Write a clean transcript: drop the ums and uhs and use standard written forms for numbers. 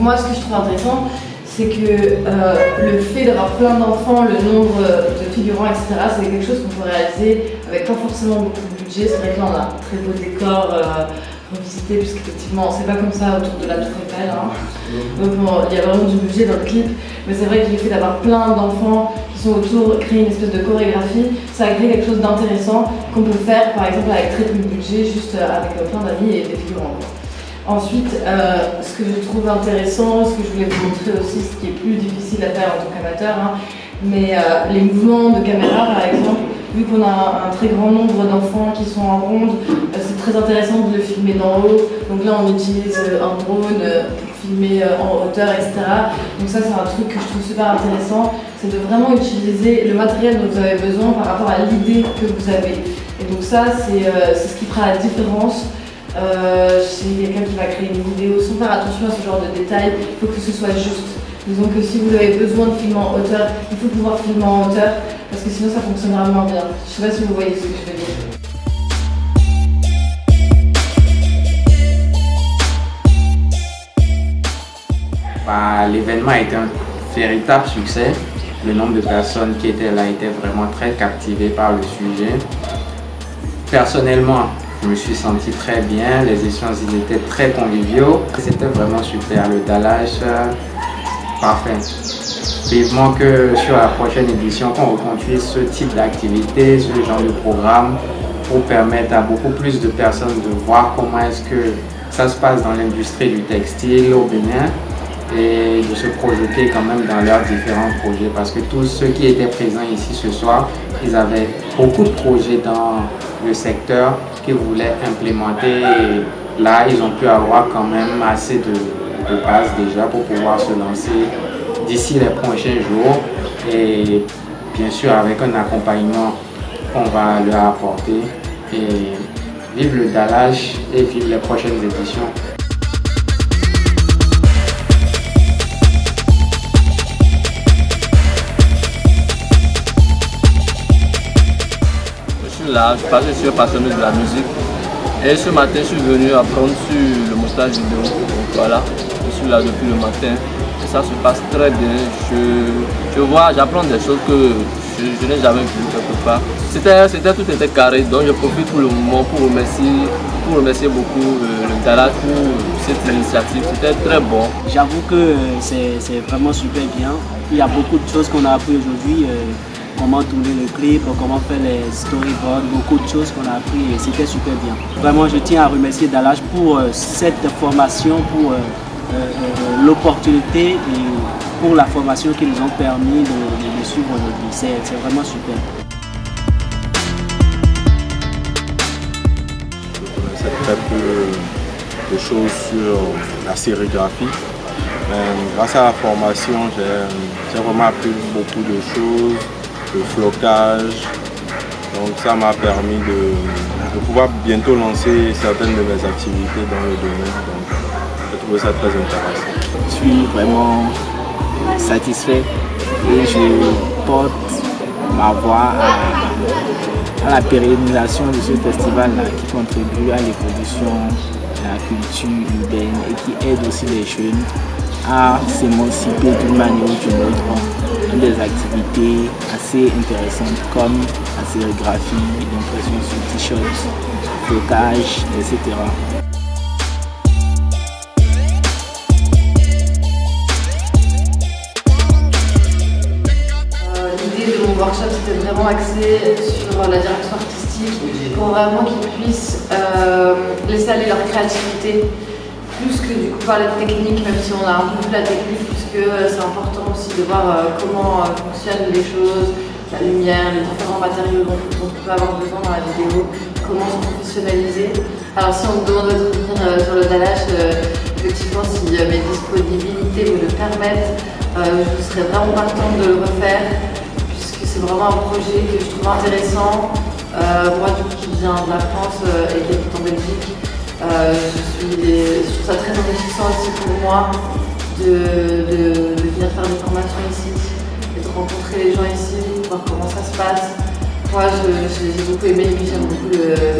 moi, ce que je trouve intéressant, c'est que le fait d'avoir plein d'enfants, le nombre de figurants, etc., c'est quelque chose qu'on peut réaliser avec pas forcément beaucoup de budget. C'est vrai que là, on a un très beau décor revisité, puisqu'effectivement, c'est pas comme ça autour de la Tour Eiffel. Hein. Donc, bon, il y a vraiment du budget dans le clip, mais c'est vrai que le fait d'avoir plein d'enfants qui sont autour, créer une espèce de chorégraphie, ça crée quelque chose d'intéressant qu'on peut faire, par exemple, avec très peu de budget, juste avec plein d'amis et des figurants. Ensuite, ce que je trouve intéressant, ce que je voulais vous montrer aussi, ce qui est plus difficile à faire en tant qu'amateur, hein, mais les mouvements de caméra par exemple, vu qu'on a un très grand nombre d'enfants qui sont en ronde, c'est très intéressant de le filmer d'en haut. Donc là on utilise un drone pour filmer en hauteur, etc. Donc ça c'est un truc que je trouve super intéressant, c'est de vraiment utiliser le matériel dont vous avez besoin par rapport à l'idée que vous avez. Et donc ça c'est ce qui fera la différence. Si quelqu'un qui va créer une vidéo sans faire attention à ce genre de détails, il faut que ce soit juste. Disons que si vous avez besoin de filmer en hauteur, il faut pouvoir filmer en hauteur parce que sinon ça fonctionnera moins bien. Je sais pas si vous voyez ce que je veux dire. L'événement a été un véritable succès. Le nombre de personnes qui étaient là étaient vraiment très captivées par le sujet. Personnellement, je me suis senti très bien, les échanges ils étaient très conviviaux. C'était vraiment super, le dallage, parfait. Vivement que sur la prochaine édition, qu'on reconduise ce type d'activité, ce genre de programme, pour permettre à beaucoup plus de personnes de voir comment est-ce que ça se passe dans l'industrie du textile au Bénin et de se projeter quand même dans leurs différents projets, parce que tous ceux qui étaient présents ici ce soir, ils avaient beaucoup de projets dans le secteur qu'ils voulaient implémenter. Et là, ils ont pu avoir quand même assez de bases déjà pour pouvoir se lancer d'ici les prochains jours. Et bien sûr, avec un accompagnement qu'on va leur apporter. Et vive le dallage et vive les prochaines éditions. Là, parce que je suis passionné de la musique et ce matin je suis venu apprendre sur le montage vidéo. Donc voilà, je suis là depuis le matin et ça se passe très bien. Je vois, j'apprends des choses que je n'ai jamais vues quelque part. Tout était carré, donc je profite pour le moment pour remercier beaucoup le Dallage pour cette initiative. C'était très bon. J'avoue que c'est vraiment super bien. Il y a beaucoup de choses qu'on a appris aujourd'hui. Comment tourner le clip, comment faire les storyboards, beaucoup de choses qu'on a appris et c'était super bien. Vraiment, je tiens à remercier Dallage pour cette formation, pour l'opportunité et pour la formation qu'ils nous ont permis de suivre aujourd'hui. C'est vraiment super. Je connaissais très peu de choses sur la sérigraphie. Grâce à la formation, j'ai vraiment appris beaucoup de choses. Le flocage, donc ça m'a permis de pouvoir bientôt lancer certaines de mes activités dans le domaine, donc j'ai trouvé ça très intéressant. Je suis vraiment satisfait et je porte ma voix à la pérennisation de ce festival-là qui contribue à l'évolution de la culture urbaine et qui aide aussi les jeunes à s'émanciper d'une manière ou d'une autre dans des activités assez intéressantes comme la sérigraphie, l'impression sur t-shirts, flocage, etc. L'idée de mon workshop c'était vraiment axé sur la direction artistique pour vraiment qu'ils puissent laisser aller leur créativité. Plus que du coup parler de technique, même si on a un peu vu la technique, puisque c'est important aussi de voir comment fonctionnent les choses, la lumière, les différents matériaux dont on peut avoir besoin dans la vidéo, comment se professionnaliser. Alors si on me demande de revenir sur le dallage, effectivement si mes disponibilités me le permettent, je serais vraiment partante de le refaire, puisque c'est vraiment un projet que je trouve intéressant. Moi du coup qui viens de la France et qui habite en Belgique, je trouve ça très enrichissant aussi pour moi de venir faire des formations ici et de rencontrer les gens ici, voir comment ça se passe. Moi j'ai beaucoup aimé et puis j'aime beaucoup le